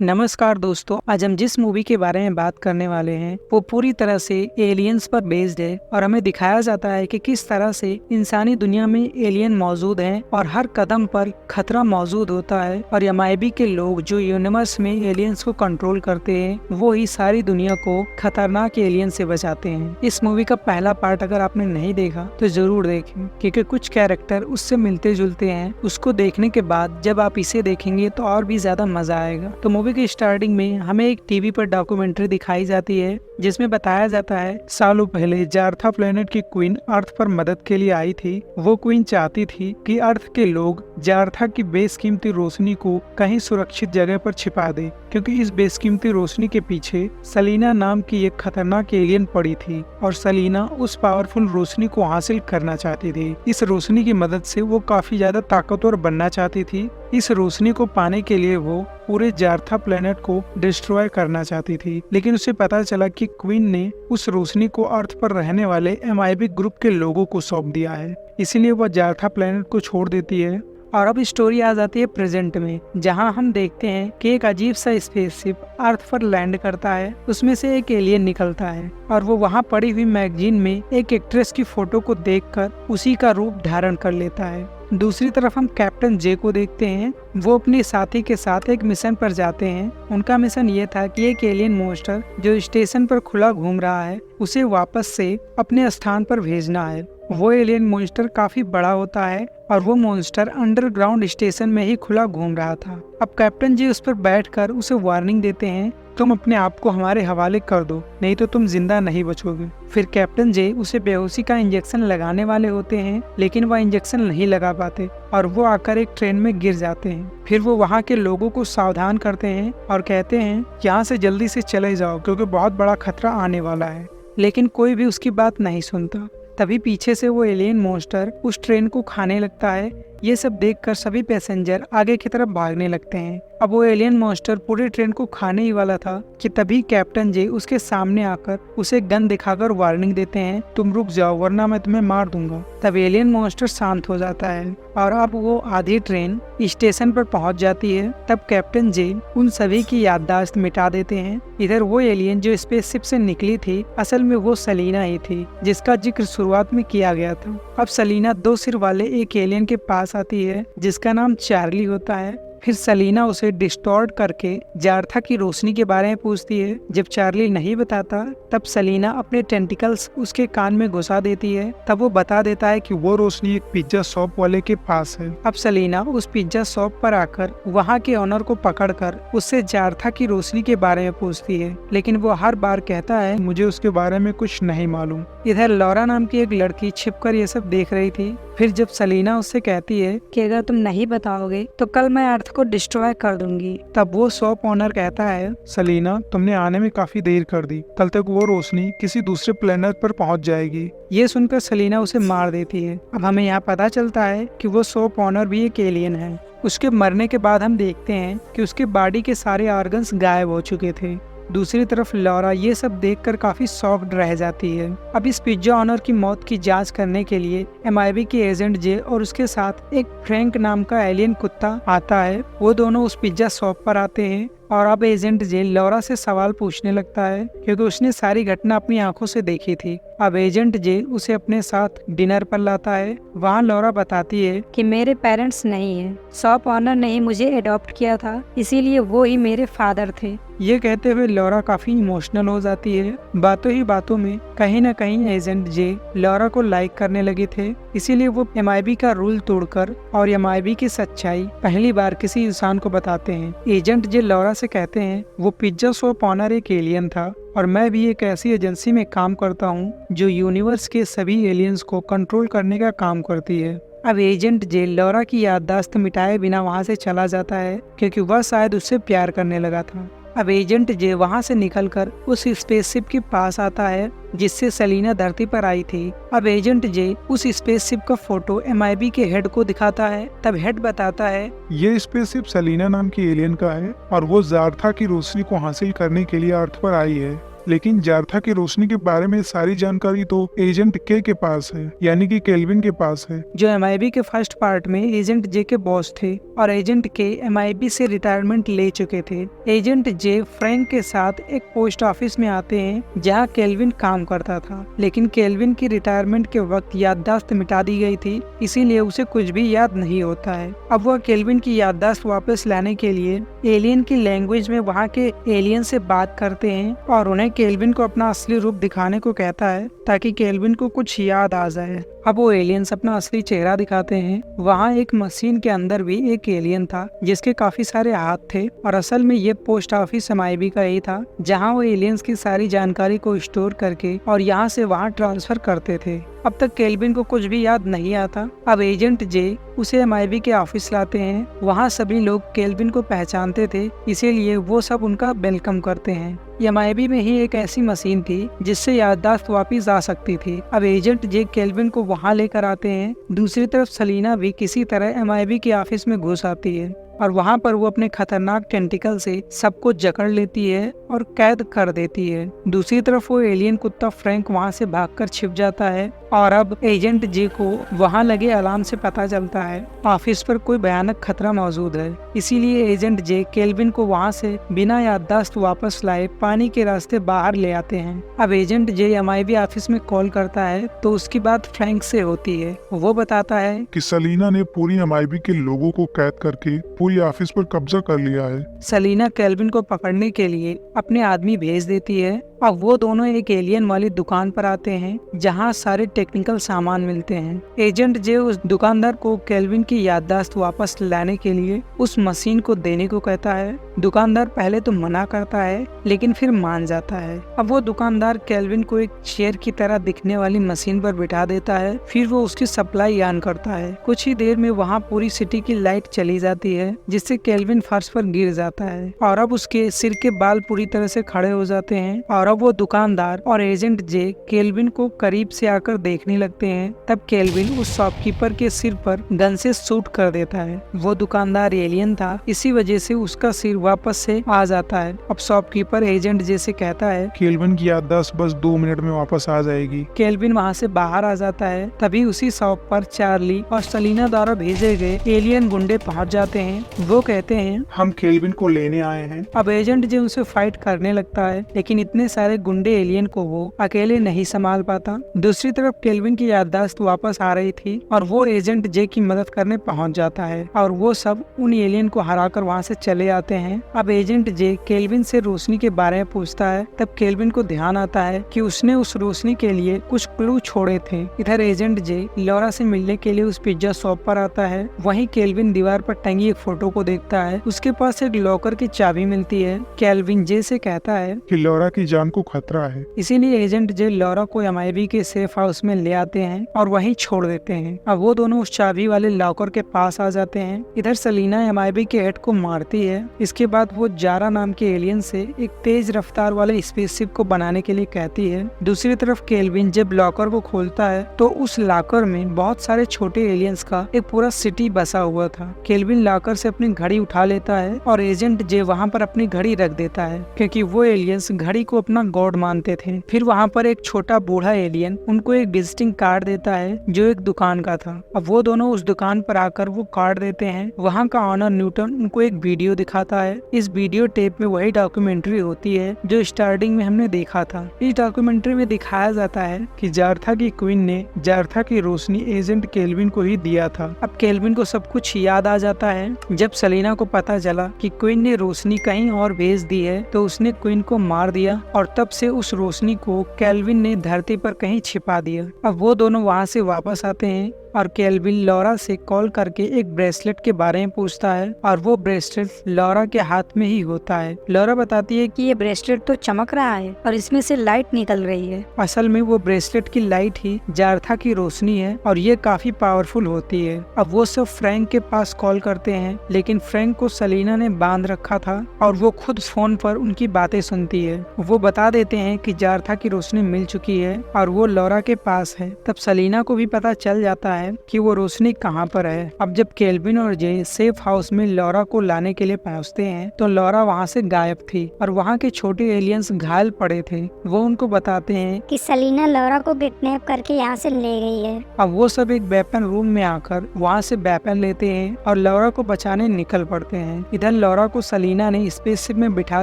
नमस्कार दोस्तों, आज हम जिस मूवी के बारे में बात करने वाले हैं वो पूरी तरह से एलियंस पर बेस्ड है और हमें दिखाया जाता है कि किस तरह से इंसानी दुनिया में एलियन मौजूद हैं और हर कदम पर खतरा मौजूद होता है और एमआईबी के लोग जो यूनिवर्स में एलियंस को कंट्रोल करते हैं वो ही सारी दुनिया को खतरनाक एलियन से बचाते हैं। इस मूवी का पहला पार्ट अगर आपने नहीं देखा तो जरूर देखें क्योंकि कुछ कैरेक्टर उससे मिलते जुलते हैं। उसको देखने के बाद जब आप इसे देखेंगे तो और भी ज्यादा मजा आएगा। तो मूवी की स्टार्टिंग में हमें एक टीवी पर डॉक्यूमेंट्री दिखाई जाती है जिसमें बताया जाता है सालों पहले जार्था प्लेनेट की क्वीन अर्थ पर मदद के लिए आई थी। वो क्वीन चाहती थी कि अर्थ के लोग जार्था की बेशकीमती रोशनी को कहीं सुरक्षित जगह पर छिपा दे क्योंकि इस बेशकीमती रोशनी के पीछे सलीना नाम की एक खतरनाक एलियन पड़ी थी और सलीना उस पावरफुल रोशनी को हासिल करना चाहती थी। इस रोशनी की मदद से वो काफी ज्यादा ताकतवर बनना चाहती थी। इस रोशनी को पाने के लिए वो पूरे जार्था प्लेनेट को डिस्ट्रॉय करना चाहती थी, लेकिन उसे पता चला कि क्वीन ने उस रोशनी को अर्थ पर रहने वाले एमआईबी ग्रुप के लोगों को सौंप दिया है, इसीलिए वह जार्था प्लेनेट को छोड़ देती है। और अब स्टोरी आ जाती है प्रेजेंट में, जहां हम देखते हैं कि एक अजीब सा स्पेसशिप अर्थ पर लैंड करता है। उसमें से एक एलियन निकलता है और वो वहां पड़ी हुई मैगजीन में एक एक्ट्रेस की फोटो को देखकर उसी का रूप धारण कर लेता है। दूसरी तरफ हम कैप्टन जे को देखते हैं। वो अपने साथी के साथ एक मिशन पर जाते हैं। उनका मिशन ये था कि एक एलियन मॉन्स्टर जो स्टेशन पर खुला घूम रहा है उसे वापस से अपने स्थान पर भेजना है। वो एलियन मॉन्स्टर काफी बड़ा होता है और वो मॉन्स्टर अंडरग्राउंड स्टेशन में ही खुला घूम रहा था। अब कैप्टन जी उस पर बैठकर उसे वार्निंग देते हैं, तुम अपने आप को हमारे हवाले कर दो, नहीं तो तुम जिंदा नहीं बचोगे। फिर कैप्टन जे उसे बेहोशी का इंजेक्शन लगाने वाले होते हैं, लेकिन वह इंजेक्शन नहीं लगा पाते और वो आकर एक ट्रेन में गिर जाते हैं। फिर वो वहाँ के लोगों को सावधान करते हैं और कहते हैं यहाँ से जल्दी से चले जाओ क्योंकि बहुत बड़ा खतरा आने वाला है, लेकिन कोई भी उसकी बात नहीं सुनता। तभी पीछे से वो एलियन मॉन्स्टर उस ट्रेन को खाने लगता है। ये सब देखकर सभी पैसेंजर आगे की तरफ भागने लगते हैं। अब वो एलियन मॉन्स्टर पूरी ट्रेन को खाने ही वाला था कि तभी कैप्टन जे उसके सामने आकर उसे गन दिखाकर वार्निंग देते हैं, तुम रुक जाओ वरना मैं तुम्हें मार दूंगा। तब एलियन मॉन्स्टर शांत हो जाता है और अब वो आधी ट्रेन स्टेशन पर पहुंच जाती है। तब कैप्टन जे उन सभी की याददाश्त मिटा देते हैं। इधर वो एलियन जो स्पेसशिप से निकली थी असल में वो सलीना ही थी जिसका जिक्र शुरुआत में किया गया था। अब सलीना दो सिर वाले एक एलियन के पास आती है जिसका नाम चार्ली होता है। फिर सलीना उसे डिस्टॉर्ट करके जार्था की रोशनी के बारे में पूछती है। जब चार्ली नहीं बताता तब सलीना अपने टेंटिकल्स उसके कान में घुसा देती है। तब वो बता देता है कि वो रोशनी एक पिज्जा शॉप वाले के पास है। अब सलीना उस पिज्जा शॉप पर आकर वहाँ के ओनर को पकड़कर उससे जार्था की रोशनी के बारे में पूछती है, लेकिन वो हर बार कहता है मुझे उसके बारे में कुछ नहीं मालूम। इधर लॉरा नाम की एक लड़की छिपकर ये सब देख रही थी। फिर जब सलीना उससे कहती है कि अगर तुम नहीं बताओगे तो कल मैं अर्थ को डिस्ट्रॉय कर दूंगी, तब वो शॉप ओनर कहता है सलीना तुमने आने में काफी देर कर दी, कल तक वो रोशनी किसी दूसरे प्लेनेट पर पहुंच जाएगी। ये सुनकर सलीना उसे मार देती है। अब हमें यहाँ पता चलता है कि वो शॉप ओनर भी एक एलियन है। उसके मरने के बाद हम देखते हैं कि उसके बॉडी के सारे ऑर्गन्स गायब हो चुके थे। दूसरी तरफ लॉरा ये सब देखकर काफी शॉक्ड रह जाती है। अब इस पिज्जा ऑनर की मौत की जांच करने के लिए एमआईबी के एजेंट जे और उसके साथ एक फ्रैंक नाम का एलियन कुत्ता आता है। वो दोनों उस पिज्जा शॉप पर आते हैं और अब एजेंट जे लॉरा से सवाल पूछने लगता है क्योंकि उसने सारी घटना अपनी आंखों से देखी थी। अब एजेंट जे उसे अपने साथ डिनर पर लाता है। वहाँ लॉरा बताती है कि मेरे पेरेंट्स नहीं हैं, शॉप ऑनर ने ही मुझे अडॉप्ट किया था, इसीलिए वो ही मेरे फादर थे। ये कहते हुए लॉरा काफी इमोशनल हो जाती है। बातों ही बातों में कहीं न कहीं एजेंट जे लॉरा को लाइक करने लगे थे, इसीलिए वो एमआईबी का रूल तोड़कर और एमआईबी की सच्चाई पहली बार किसी इंसान को बताते हैं। एजेंट जे लॉरा से कहते हैं वो पिज्जा शॉप ऑनर एक एलियन था और मैं भी एक ऐसी एजेंसी में काम करता हूँ जो यूनिवर्स के सभी एलियंस को कंट्रोल करने का काम करती है। अब एजेंट जे लॉरा की याददाश्त मिटाए बिना वहाँ से चला जाता है क्योंकि वह शायद उससे प्यार करने लगा था। अब एजेंट जे वहाँ से निकलकर उस स्पेसशिप के पास आता है जिससे सलीना धरती पर आई थी। अब एजेंट जे उस स्पेसशिप का फोटो एमआईबी के हेड को दिखाता है। तब हेड बताता है ये स्पेसशिप सलीना नाम की एलियन का है और वो जार्था की रोशनी को हासिल करने के लिए अर्थ पर आई है। लेकिन जार्था की रोशनी के बारे में सारी जानकारी तो एजेंट के पास है, यानी कि केल्विन के पास है। जो MIB के फर्स्ट पार्ट में एजेंट जे के बॉस थे और एजेंट के MIB से रिटायरमेंट ले चुके थे। एजेंट जे फ्रैंक के साथ एक पोस्ट ऑफिस में आते हैं जहां केल्विन काम करता था, लेकिन केल्विन की रिटायरमेंट के वक्त याददाश्त मिटा दी गई थी, इसीलिए उसे कुछ भी याद नहीं होता है। अब वह केल्विन की याददाश्त वापस लाने के लिए एलियन की लैंग्वेज में वहाँ के एलियन से बात करते हैं और उन्हें केल्विन को अपना असली रूप दिखाने को कहता है ताकि केल्विन को कुछ याद आ जाए। अब वो एलियंस अपना असली चेहरा दिखाते हैं। वहाँ एक मशीन के अंदर भी एक एलियन था जिसके काफी सारे हाथ थे और असल में ये पोस्ट ऑफिस MIB का ही था जहाँ वो एलियंस की सारी जानकारी को स्टोर करके और यहाँ से वहाँ ट्रांसफर करते थे। अब तक केल्विन को कुछ भी याद नहीं आता। अब एजेंट जे उसे MIB के ऑफिस लाते हैं। वहाँ सभी लोग केल्विन को पहचानते थे, इसीलिए वो सब उनका वेलकम करते हैं। MIB में ही एक ऐसी मशीन थी जिससे याददाश्त वापस आ सकती थी। अब एजेंट जे केल्विन को वहाँ लेकर आते हैं। दूसरी तरफ सलीना भी किसी तरह MIB के ऑफिस में घुस आती है और वहाँ पर वो अपने खतरनाक टेंटिकल से सबको जकड़ लेती है और कैद कर देती है। दूसरी तरफ वो एलियन कुत्ता फ्रैंक वहाँ से भागकर छिप जाता है और अब एजेंट जे को वहाँ लगे अलार्म से पता चलता है ऑफिस पर कोई भयानक खतरा मौजूद है। इसीलिए एजेंट जे केल्विन को वहाँ से बिना याददाश्त वापस लाए पानी के रास्ते बाहर ले आते हैं। अब एजेंट जे MIB ऑफिस में कॉल करता है तो उसकी बात फ्रैंक से होती है। वो बताता है कि सलीना ने पूरी MIB के लोगों को कैद करके पूरी ऑफिस पर कब्जा कर लिया है। सलीना केल्विन को पकड़ने के लिए अपने आदमी भेज देती है। अब वो दोनों एक एलियन वाली दुकान पर आते हैं जहाँ सारे टेक्निकल सामान मिलते हैं। एजेंट जे उस दुकानदार को केल्विन की याददाश्त वापस लाने के लिए उस मशीन को देने को कहता है। दुकानदार पहले तो मना करता है लेकिन फिर मान जाता है। अब वो दुकानदार केल्विन को एक शेर की तरह दिखने वाली मशीन पर बिठा देता है। फिर वो उसकी सप्लाई ऑन करता है। कुछ ही देर में वहाँ पूरी सिटी की लाइट चली जाती है जिससे केल्विन फर्श पर गिर जाता है और अब उसके सिर के बाल पूरी तरह से खड़े हो जाते हैं। और अब वो दुकानदार और एजेंट जे केल्विन को करीब से आकर देखने लगते हैं। तब केल्विन उस शॉपकीपर के सिर पर गन से शूट कर देता है। वो दुकानदार एलियन था, इसी वजह से उसका सिर वापस से आ जाता है। अब शॉपकीपर एजेंट जे से कहता है केल्विन की याददाश्त बस 2 मिनट में वापस आ जाएगी। केल्विन वहाँ से बाहर आ जाता है। तभी उसी शॉप पर चार्ली और सलीना द्वारा भेजे गए एलियन गुंडे पहुँच जाते हैं। वो कहते हैं हम केल्विन को लेने आए हैं। अब एजेंट जे उनसे फाइट करने लगता है लेकिन इतने सारे गुंडे एलियन को वो अकेले नहीं संभाल पाता। दूसरी तरफ केल्विन की याददाश्त वापस आ रही थी और वो एजेंट जे की मदद करने पहुंच जाता है और वो सब उन एलियन को हराकर वहां से चले आते हैं। अब एजेंट जे केल्विन से रोशनी के बारे में पूछता है। तब केल्विन को ध्यान आता है कि उसने उस रोशनी के लिए कुछ क्लू छोड़े थे। इधर एजेंट जे लॉरा से मिलने के लिए उस पिज्जा शॉप पर आता है। वहीं केल्विन दीवार पर टंगी एक फोटो को देखता है। उसके पास एक लॉकर की चाबी मिलती है। केल्विन जे से कहता है कि लॉरा की जान को खतरा है। इसीलिए एजेंट जे लॉरा को MIB के सेफ हाउस में ले आते हैं और वहीं छोड़ देते हैं। अब वो दोनों उस चाबी वाले लॉकर के पास आ जाते हैं। इधर सलीना MIB के हेड को मारती है। इसके बाद वो जारा नाम के एलियन से एक तेज रफ्तार वाले स्पेसशिप को बनाने के लिए कहती है। दूसरी तरफ केल्विन जब लॉकर को खोलता है तो उस लॉकर में बहुत सारे छोटे एलियंस का एक पूरा सिटी बसा हुआ था। केल्विन लॉकर से अपनी घड़ी उठा लेता है और एजेंट जे वहाँ पर अपनी घड़ी रख देता है क्योंकि वो एलियंस घड़ी को अपना गॉड मानते थे। फिर वहाँ पर एक छोटा बूढ़ा एलियन उनको एक विजिटिंग कार्ड देता है जो एक दुकान का था। अब वो दोनों उस दुकान पर आकर वो कार्ड देते हैं। वहाँ का ऑनर न्यूटन उनको एक वीडियो दिखाता है। इस वीडियो टेप में वही डॉक्यूमेंट्री होती है जो स्टार्टिंग में हमने देखा था। इस डॉक्यूमेंट्री में दिखाया जाता है कि जार्था की क्वीन ने जार्था की रोशनी एजेंट केल्विन को ही दिया था। अब केल्विन को सब कुछ याद आ जाता है। जब सलीना को पता चला कि क्वीन ने रोशनी कहीं और भेज दी है तो उसने क्वीन को मार दिया और तब से उस रोशनी को केल्विन ने धरती पर कहीं छिपा दिया। अब वो दोनों वहाँ से वापस आते हैं और केल्विन लॉरा से कॉल करके एक ब्रेसलेट के बारे में पूछता है और वो ब्रेसलेट लॉरा के हाथ में ही होता है। लॉरा बताती है कि ये ब्रेसलेट तो चमक रहा है और इसमें से लाइट निकल रही है। असल में वो ब्रेसलेट की लाइट ही जार्था की रोशनी है और ये काफी पावरफुल होती है। अब वो सब फ्रैंक के पास कॉल करते हैं लेकिन फ्रैंक को सलीना ने बांध रखा था और वो खुद फोन पर उनकी बातें सुनती है। वो बता देते हैं कि जार्था की रोशनी मिल चुकी है और वो लॉरा के पास है। तब सलीना को भी पता चल जाता है है कि वो रोशनी कहाँ पर है। अब जब केल्विन और जे सेफ हाउस में लॉरा को लाने के लिए पहुँचते हैं तो लॉरा वहाँ से गायब थी और वहाँ के छोटे एलियंस घायल पड़े थे। वो उनको बताते हैं कि सलीना लॉरा को किडनैप करके यहाँ से ले गई है। अब वो सब एक वेपन रूम में आकर वहाँ से वेपन लेते हैं और लॉरा को बचाने निकल पड़ते हैं। इधर लॉरा को सलीना ने स्पेसशिप में बिठा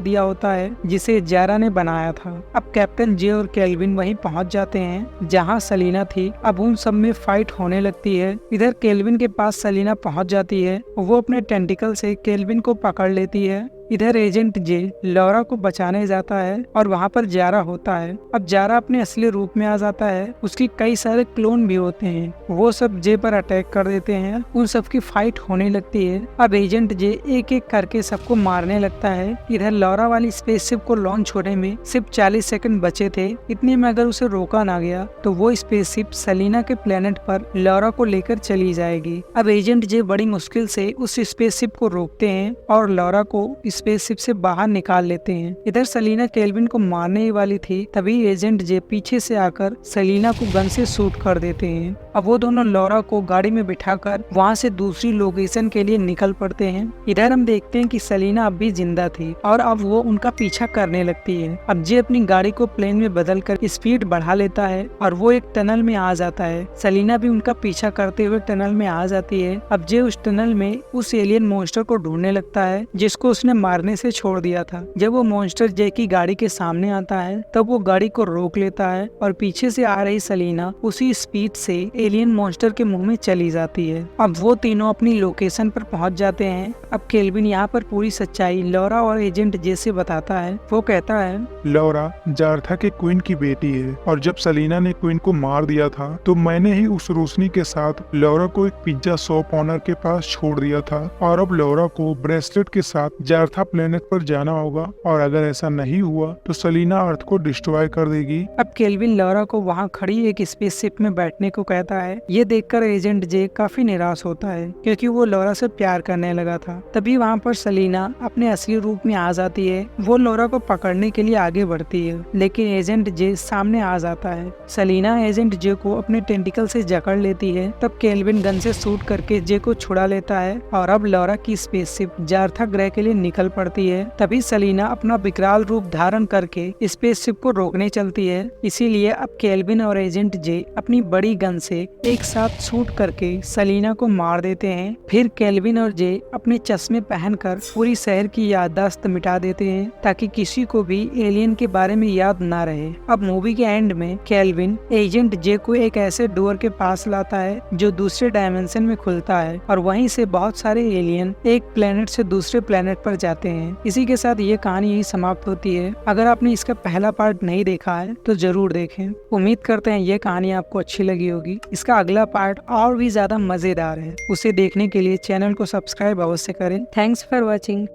दिया होता है जिसे जारा ने बनाया था। अब कैप्टन जे और केल्विन वहीं पहुँच जाते हैं जहाँ सलीना थी। अब उन सब में फाइट होने लगती है। इधर केल्विन के पास सलीना पहुँच जाती है। वो अपने टेंटिकल से केल्विन को पकड़ लेती है। इधर एजेंट जे लॉरा को बचाने जाता है और वहाँ पर जारा होता है। अब जारा अपने असली रूप में आ जाता है। उसकी कई सारे क्लोन भी होते हैं। वो सब जे पर अटैक कर देते हैं। उन सब की फाइट होने लगती है। अब एजेंट जे एक एक करके सबको मारने लगता है। इधर लॉरा वाली स्पेसशिप को लॉन्च होने में सिर्फ 40 सेकंड बचे थे। इतने में अगर उसे रोका ना गया तो वो स्पेसशिप सलीना के प्लेनेट पर लॉरा को लेकर चली जाएगी। अब एजेंट जे बड़ी मुश्किल से उस स्पेसशिप को रोकते हैं और लॉरा को स्पेसशिप से बाहर निकाल लेते हैं। इधर सलीना केल्विन को मारने ही वाली थी, तभी एजेंट जे पीछे से आकर सलीना को गन से शूट कर देते हैं। अब वो दोनों लॉरा को गाड़ी में बिठाकर वहाँ से दूसरी लोकेशन के लिए निकल पड़ते हैं। इधर हम देखते हैं कि सलीना अब भी जिंदा थी और अब वो उनका पीछा करने लगती है। अब जे अपनी गाड़ी को प्लेन में बदल कर स्पीड बढ़ा लेता है और वो एक टनल में आ जाता है। सलीना भी उनका पीछा करते हुए टनल में आ जाती है। अब जे उस टनल में उस एलियन मॉन्स्टर को ढूंढने लगता है जिसको उसने मारने से छोड़ दिया था। जब वो मॉन्स्टर जे की गाड़ी के सामने आता है तब वो गाड़ी को रोक लेता है और पीछे से आ रही सलीना उसी स्पीड से एलियन मॉन्स्टर के मुंह में चली जाती है। अब वो तीनों अपनी लोकेशन पर पहुंच जाते हैं। अब केल्विन यहाँ पर पूरी सच्चाई लॉरा और एजेंट जे से बताता है। वो कहता है, लॉरा जारथा के क्वीन की बेटी है और जब सलीना ने क्वीन को मार दिया था तो मैंने ही उस रोशनी के साथ लॉरा को एक पिज्जा शॉप ऑनर के पास छोड़ दिया था और अब लॉरा को ब्रेसलेट के साथ जारथा प्लेनेट पर जाना होगा और अगर ऐसा नहीं हुआ तो सलीना अर्थ को डिस्ट्रॉय कर देगी। अब केल्विन लॉरा को वहाँ खड़ी एक स्पेसशिप में बैठने को कहता है। ये देखकर एजेंट जे काफी निराश होता है क्योंकि वो लॉरा से प्यार करने लगा था। तभी वहाँ पर सलीना अपने असली रूप में आ जाती है। वो लॉरा को पकड़ने के लिए आगे बढ़ती है लेकिन एजेंट जे सामने आ जाता है। सलीना एजेंट जे को अपने टेंटिकल से जकड़ लेती है। तब केल्विन गन से शूट करके जे को छुड़ा लेता है और अब लॉरा की स्पेसशिप जारथा ग्रह के लिए निकल पड़ती है। तभी सलीना अपना विकराल रूप धारण करके स्पेसशिप को रोकने चलती है। इसीलिए अब केल्विन और एजेंट जे अपनी बड़ी गन से एक साथ शूट करके सलीना को मार देते हैं। फिर केल्विन और जे अपने चश्मे पहनकर पूरी शहर की याददाश्त मिटा देते हैं ताकि किसी को भी एलियन के बारे में याद ना रहे। अब मूवी के एंड में केल्विन एजेंट जे को एक ऐसे डोर के पास लाता है जो दूसरे डायमेंशन में खुलता है और वहीं से बहुत सारे एलियन एक प्लेनेट से दूसरे प्लेनेट पर जाते हैं। इसी के साथ ये कहानी यही समाप्त होती है। अगर आपने इसका पहला पार्ट नहीं देखा है तो जरूर देखें। उम्मीद करते हैं ये कहानी आपको अच्छी लगी होगी। इसका अगला पार्ट और भी ज्यादा मजेदार है। उसे देखने के लिए चैनल को सब्सक्राइब अवश्य करें। Thanks for watching.